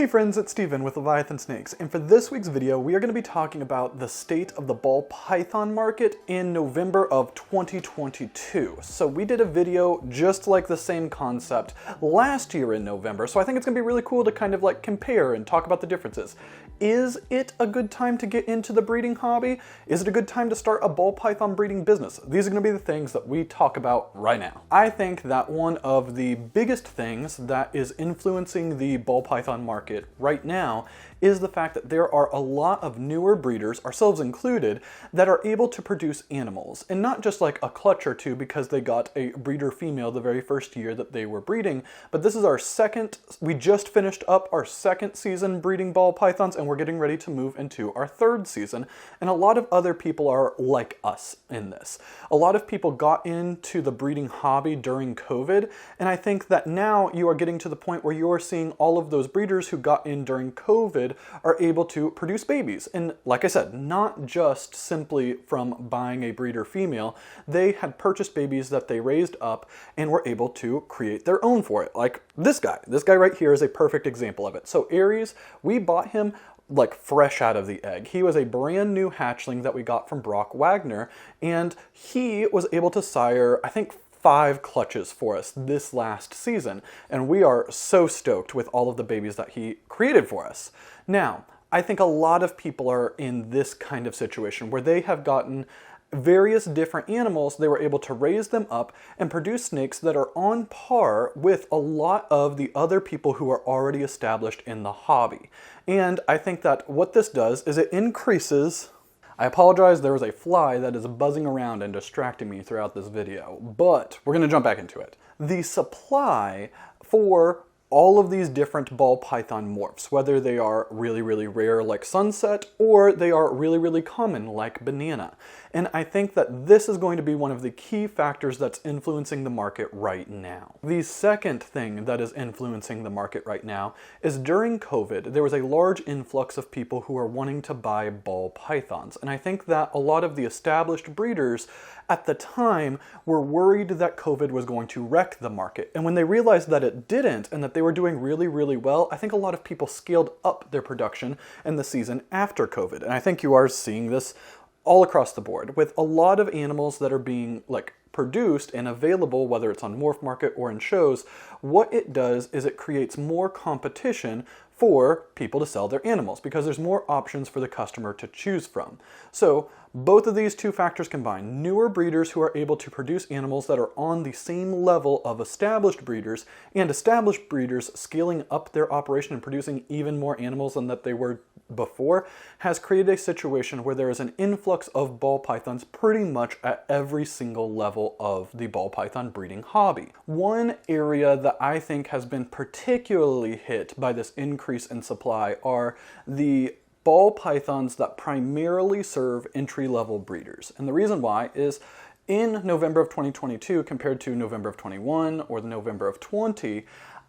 Hey friends, it's Steven with Leviathan Snakes, and for this week's video we are going to be talking about the state of the ball python market in November of 2022. So we did a video just like the same concept last year in November, so I think it's going to be really cool to kind of like compare and talk about the differences. Is it a good time to get into the breeding hobby? Is it a good time to start a ball python breeding business? These are going to be the things that we talk about right now. I think that one of the biggest things that is influencing the ball python market right now is the fact that there are a lot of newer breeders, ourselves included, that are able to produce animals. And not just like a clutch or two because they got a breeder female the very first year that they were breeding, but this is our second, we just finished up our second season breeding ball pythons and we're getting ready to move into our third season. And a lot of other people are like us in this. A lot of people got into the breeding hobby during COVID, and I think that now you are getting to the point where you're seeing all of those breeders who got in during COVID are able to produce babies. And like I said, not just simply from buying a breeder female, they had purchased babies that they raised up and were able to create their own for it. Like this guy right here is a perfect example of it. So Aries, we bought him like fresh out of the egg. He was a brand new hatchling that we got from Brock Wagner, and he was able to sire, I think, 5 clutches for us this last season, and we are so stoked with all of the babies that he created for us. Now, I think a lot of people are in this kind of situation where they have gotten various different animals, they were able to raise them up and produce snakes that are on par with a lot of the other people who are already established in the hobby. And I think that what this does is it increases... I apologize, there was a fly that is buzzing around and distracting me throughout this video, but we're going to jump back into it. The supply for all of these different ball python morphs, whether they are really, really rare like Sunset, or they are really, really common like Banana. And I think that this is going to be one of the key factors that's influencing the market right now. The second thing that is influencing the market right now is during COVID, there was a large influx of people who are wanting to buy ball pythons. And I think that a lot of the established breeders at the time were worried that COVID was going to wreck the market. And when they realized that it didn't and that they were doing really, really well, I think a lot of people scaled up their production in the season after COVID. And I think you are seeing this all across the board with a lot of animals that are being like produced and available, whether it's on Morph Market or in shows. What it does is it creates more competition for people to sell their animals because there's more options for the customer to choose from. So both of these two factors combined, newer breeders who are able to produce animals that are on the same level of established breeders, and established breeders scaling up their operation and producing even more animals than that they were before, has created a situation where there is an influx of ball pythons pretty much at every single level of the ball python breeding hobby. One area that I think has been particularly hit by this increase in supply are the ball pythons that primarily serve entry-level breeders. And the reason why is in November of 2022 compared to November of 21 or the November of 20,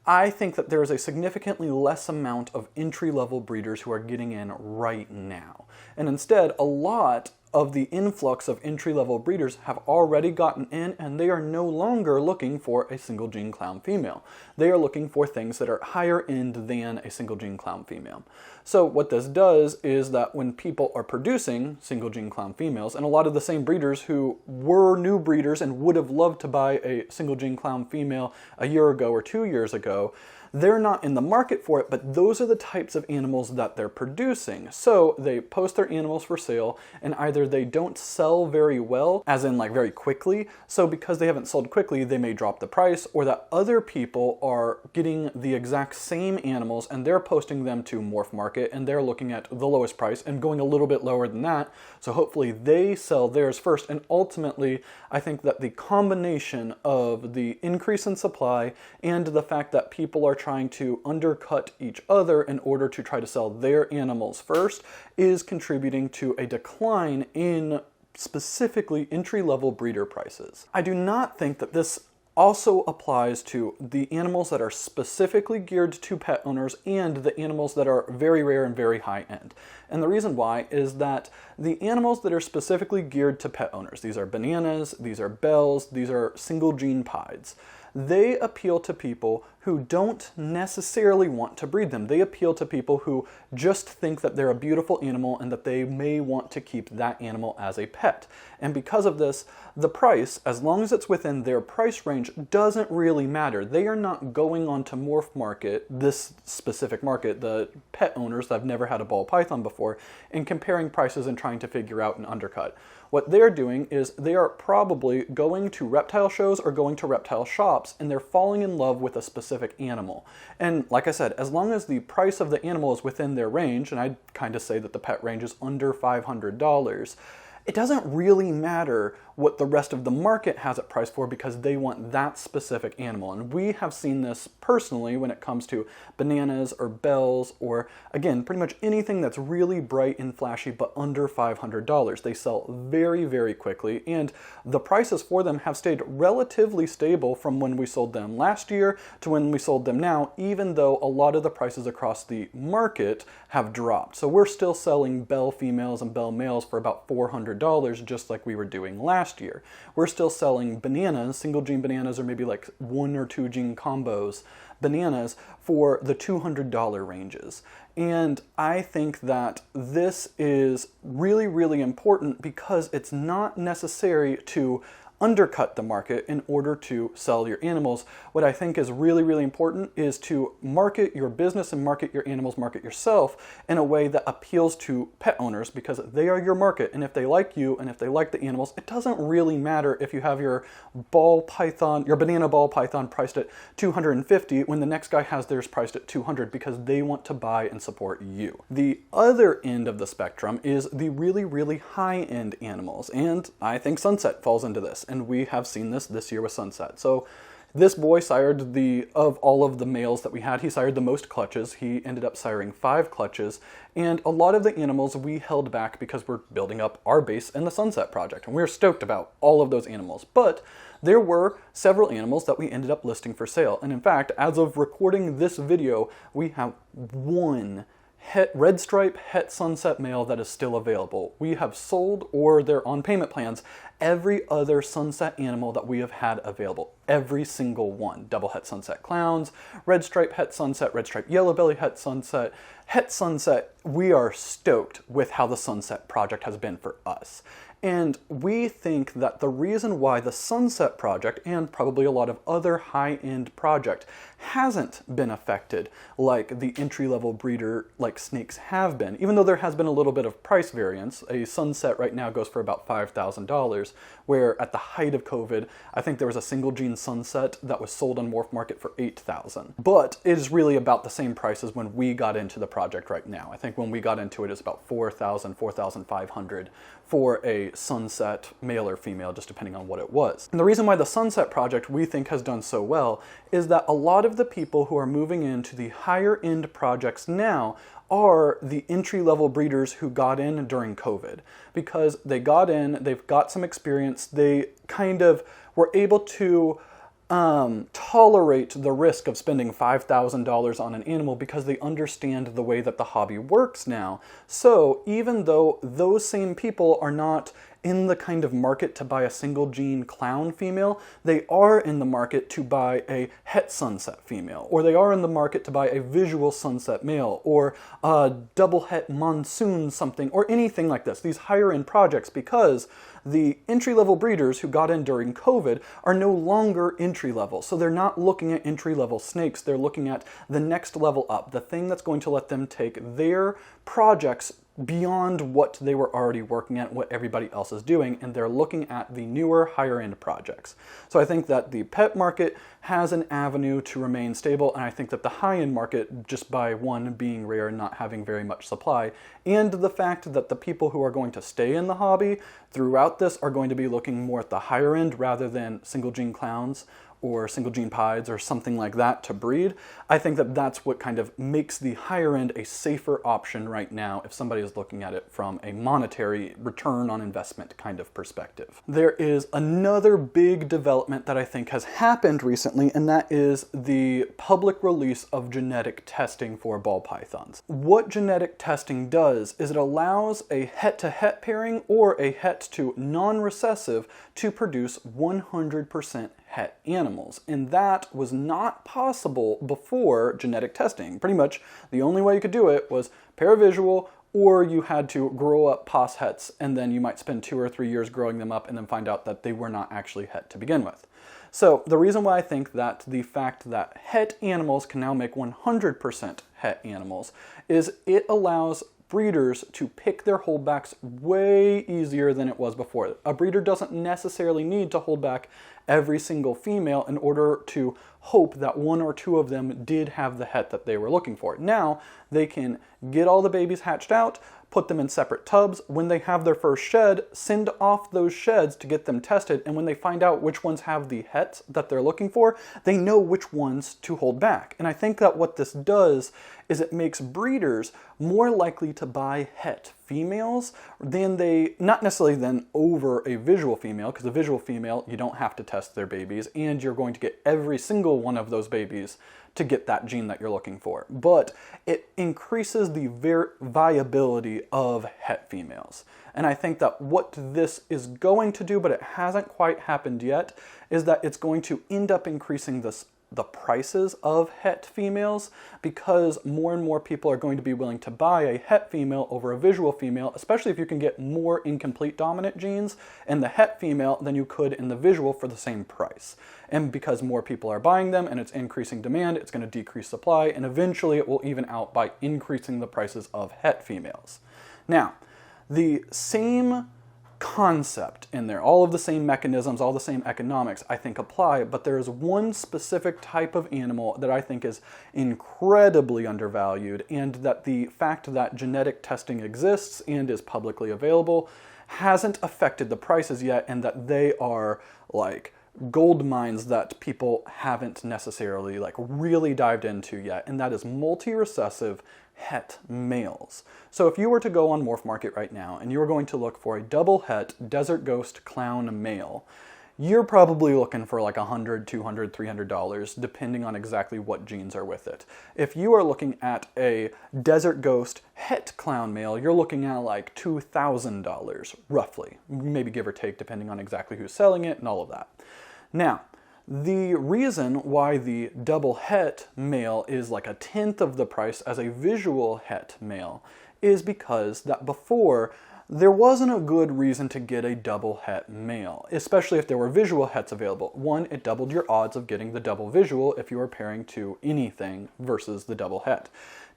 I think that there is a significantly less amount of entry-level breeders who are getting in right now. And instead, a lot of the influx of entry-level breeders have already gotten in, and they are no longer looking for a single gene clown female. They are looking for things that are higher end than a single gene clown female. So what this does is that when people are producing single gene clown females, and a lot of the same breeders who were new breeders and would have loved to buy a single gene clown female a year ago or 2 years ago, they're not in the market for it, but those are the types of animals that they're producing. So they post their animals for sale, and either they don't sell very well, as in like very quickly, so because they haven't sold quickly, they may drop the price, or that other people are getting the exact same animals and they're posting them to Morph Market and they're looking at the lowest price and going a little bit lower than that, so hopefully they sell theirs first. And ultimately, I think that the combination of the increase in supply and the fact that people are trying to undercut each other in order to try to sell their animals first is contributing to a decline in specifically entry-level breeder prices. I do not think that this also applies to the animals that are specifically geared to pet owners and the animals that are very rare and very high end. And the reason why is that the animals that are specifically geared to pet owners, these are bananas, these are bells, these are single gene pieds, they appeal to people who don't necessarily want to breed them. They appeal to people who just think that they're a beautiful animal and that they may want to keep that animal as a pet. And because of this, the price, as long as it's within their price range, doesn't really matter. They are not going on to Morph Market, this specific market, the pet owners that have never had a ball python before, and comparing prices and trying to figure out an undercut. What they're doing is they are probably going to reptile shows or going to reptile shops, and they're falling in love with a specific animal. And like I said, as long as the price of the animal is within their range, and I'd kind of say that the pet range is under $500, it doesn't really matter what the rest of the market has it priced for because they want that specific animal. And we have seen this personally when it comes to bananas or bells or, again, pretty much anything that's really bright and flashy but under $500. They sell very, very quickly, and the prices for them have stayed relatively stable from when we sold them last year to when we sold them now, even though a lot of the prices across the market have dropped. So we're still selling bell females and bell males for about $400, just like we were doing last year. We're still selling bananas, single gene bananas, or maybe like 1 or 2 gene combos bananas for the $200 ranges. And I think that this is really, really important because it's not necessary to undercut the market in order to sell your animals. What I think is really, really important is to market your business and market your animals, market yourself in a way that appeals to pet owners because they are your market. And if they like you and if they like the animals, it doesn't really matter if you have your ball python, your banana ball python priced at $250 when the next guy has theirs priced at $200 because they want to buy and support you. The other end of the spectrum is the really, really high-end animals. And I think Sunset falls into this. And we have seen this year with Sunset. So this boy sired of all of the males that we had, he sired the most clutches. He ended up siring 5 clutches. And a lot of the animals we held back because we're building up our base in the Sunset project. And we're stoked about all of those animals. But there were several animals that we ended up listing for sale. And in fact, as of recording this video, we have 1 red stripe het Sunset male that is still available. We have sold, or they're on payment plans, every other Sunset animal that we have had available. Every single one. Double het Sunset clowns, red stripe het Sunset, red stripe yellow belly het Sunset, het Sunset. We are stoked with how the Sunset project has been for us. And we think that the reason why the Sunset project, and probably a lot of other high-end project, hasn't been affected like the entry-level breeder like snakes have been, even though there has been a little bit of price variance. A Sunset right now goes for about $5,000, where at the height of COVID, I think there was a single gene Sunset that was sold on Morph Market for $8,000. But it is really about the same price as when we got into the project right now. I think when we got into it, it's about $4,000, $4,500 for a Sunset male or female, just depending on what it was. And the reason why the Sunset project we think has done so well is that a lot of the people who are moving into the higher end projects now are the entry-level breeders who got in during COVID, because they got in, they've got some experience, they kind of were able to tolerate the risk of spending $5,000 on an animal because they understand the way that the hobby works now. So even though those same people are not in the kind of market to buy a single gene clown female, they are in the market to buy a het Sunset female, or they are in the market to buy a visual Sunset male, or a double het monsoon something, or anything like this, these higher end projects, because the entry-level breeders who got in during COVID are no longer entry-level. So they're not looking at entry-level snakes, they're looking at the next level up, the thing that's going to let them take their projects beyond what they were already working at, what everybody else is doing, and they're looking at the newer, higher-end projects. So I think that the pet market has an avenue to remain stable, and I think that the high-end market, just by one, being rare and not having very much supply, and the fact that the people who are going to stay in the hobby throughout this are going to be looking more at the higher end rather than single gene clowns or single gene pieds or something like that to breed. I think that that's what kind of makes the higher end a safer option right now if somebody is looking at it from a monetary return on investment kind of perspective. There is another big development that I think has happened recently, and that is the public release of genetic testing for ball pythons. What genetic testing does is it allows a het-to-het pairing or a het to non-recessive to produce 100% het animals. And that was not possible before genetic testing. Pretty much the only way you could do it was paravisual, or you had to grow up pos hets, and then you might spend 2 or 3 years growing them up and then find out that they were not actually het to begin with. So the reason why I think that the fact that het animals can now make 100% het animals is it allows breeders to pick their holdbacks way easier than it was before. A breeder doesn't necessarily need to hold back every single female in order to hope that 1 or 2 of them did have the het that they were looking for. Now they can get all the babies hatched out, put them in separate tubs. When they have their first shed, send off those sheds to get them tested, and when they find out which ones have the het that they're looking for, they know which ones to hold back. And I think that what this does is it makes breeders more likely to buy het females than not necessarily then over a visual female, because a visual female, you don't have to test their babies, and you're going to get every single one of those babies to get that gene that you're looking for. But it increases the viability of het females. And I think that what this is going to do, but it hasn't quite happened yet, is that it's going to end up increasing the prices of het females, because more and more people are going to be willing to buy a het female over a visual female, especially if you can get more incomplete dominant genes in the het female than you could in the visual for the same price. And because more people are buying them and it's increasing demand, it's going to decrease supply, and eventually it will even out by increasing the prices of het females. Now, the same concept in there, all of the same mechanisms, all the same economics, I think apply, but there is one specific type of animal that I think is incredibly undervalued, and that the fact that genetic testing exists and is publicly available hasn't affected the prices yet, and that they are like gold mines that people haven't necessarily like really dived into yet, and that is multi-recessive het males. So if you were to go on Morph Market right now and you were going to look for a double het desert ghost clown male, you're probably looking for like $100, $200, $300, depending on exactly what genes are with it. If you are looking at a desert ghost het clown male, you're looking at like $2,000 roughly, maybe give or take, depending on exactly who's selling it and all of that. Now, the reason why the double het male is like 1/10 of the price as a visual het male is because that before there wasn't a good reason to get a double het male, especially if there were visual hets available. One, it doubled your odds of getting the double visual if you were pairing to anything versus the double het.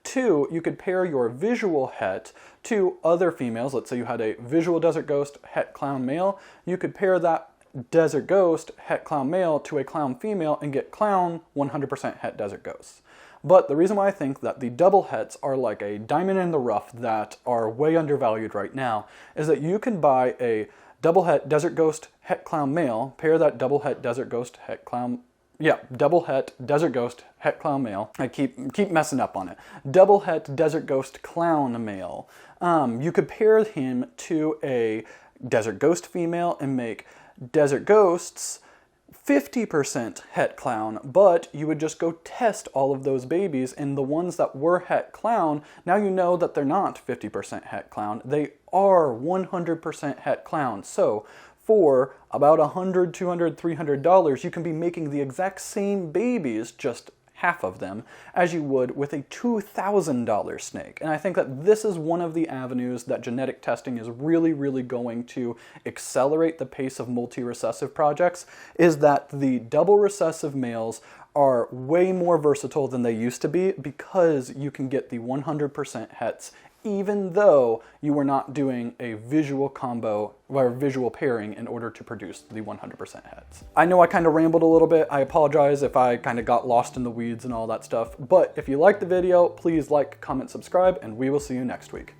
2, you could pair your visual het to other females. Let's say you had a visual desert ghost het clown male. You could pair that desert ghost het clown male to a clown female and get clown 100% het desert ghosts. But the reason why I think that the double hets are like a diamond in the rough that are way undervalued right now is that you can buy a double het desert ghost het clown male, pair that double het desert ghost het clown, double het desert ghost het clown male. I keep messing up on it. Double het desert ghost clown male. You could pair him to a desert ghost female and make desert ghosts 50% het clown, but you would just go test all of those babies, and the ones that were het clown, now you know that they're not 50% het clown, they are 100% het clown. So for about $100, $200, $300, you can be making the exact same babies, just half of them, as you would with a $2,000 snake. And I think that this is one of the avenues that genetic testing is really, really going to accelerate the pace of multi-recessive projects, is that the double recessive males are way more versatile than they used to be, because you can get the 100% hets even though you were not doing a visual combo or visual pairing in order to produce the 100% hets. I know I kind of rambled a little bit. I apologize if I kind of got lost in the weeds and all that stuff, but if you liked the video, please like, comment, subscribe, and we will see you next week.